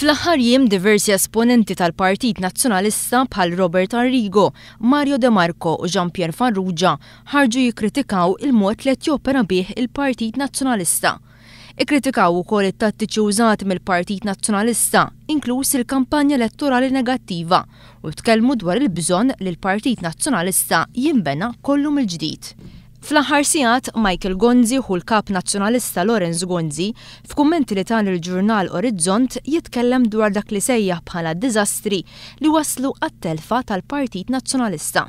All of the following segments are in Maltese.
Fl-aħħar jiem diversi esponenti tal-Partit Nazzjonalista bħal Robert Arrigo, Mario De Marco u Jean-Pierre Farrugia ħarġu jikkritikaw il-mod li qed jopera bih il-Partit Nazzjonalista. Ikkritikaw ukoll it-tattiċi użati mill-Partit Nazzjonalista, inkluż il-kampanja elettorali negattiva, u tkellmu dwar il-bżonn li l-Partit Nazzjonalista jinbena kollu mill-ġdid. Fl-aħħar sigħat Michael Gonzi u l-kap nazzjonalista Lorenz Gonzi f'kummenti li tan il-ġurnal Orizzont jitkellem dwar dak li sejjaħ bħala diżastri li waslu għat-telfa tal-Partit Nazzjonalista.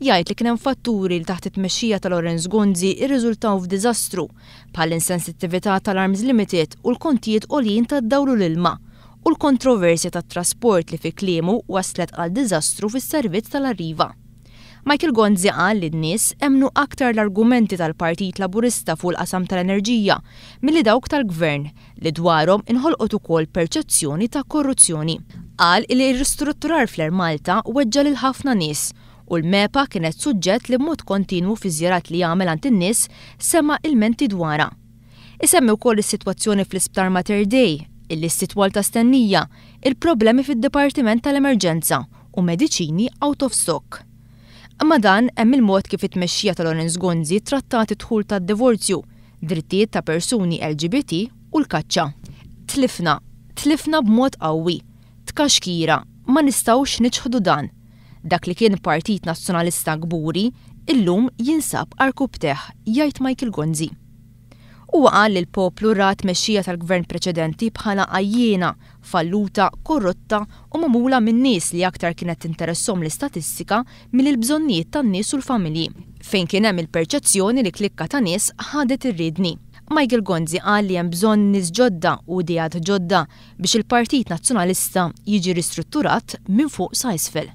Jgħid li kien hemm fatturi li taħt it-tmexxija ta' Lorenz Gonzi irriżultaw f'diżastru bħal insensittività tal-Arms Limited u l-kontijiet għoljin tad-dawru l-ilma u l-kontroversja tat-trasport li fi kliemu waslet għal diżastru fis-servizz tal-Arriva. Michael Gonzi qal li n-nies emnu aktar l-argumenti tal-Partit Laburista fuq il-qasam tal-enerġija milli dawk tal-Gvern li dwarhom inħolqot ukoll perċezzjoni ta' korruzzjoni. Qal li r-ristrutturar fl-Air Malta weġġa' lil ħafna nies u l-MEPA kienet suġġett li b'mod kontinwu fi żjarat li jagħmel għand in-nies sema' ilmenti dwarha. Isemmi wkoll is-sitwazzjoni fl-Isptar Mater Dei, il-istitwal ta' stennija, il-problemi fid-Dipartiment tal-Emerġenza u mediċini out of stock. Imma dan hemm il-mod kif it-tmexxija ta' Lorenz Gonzi trattat id-dħul tad-divorzju, drittijiet ta' persuni LGBT u l-kaċċa. Tlifna b'mod qawwi, tkaxkira, ma nistgħux niċħdu dan. Dak li kien Partit Nazzjonalista kburi, illum jinsab arkubteħ, jgħid Michael Gonzi. Huwa qal li l-poplu ra tmexxija tal-gvern preċedenti bħala għajjiena, falluta, korrotta u magħmula minn nies li aktar kienet interessom l-istatistika mill-bżonnijiet tan-nies u l-familji, fejn kien hemm il-perċezzjoni li klikka ta' nies ħadet irriedni. Michael Gonzi qal li hemm bżonn nies ġodda u ideat ġodda biex il-Partit Nazzjonalista jiġi ristrutturat minn fuq sa isfel.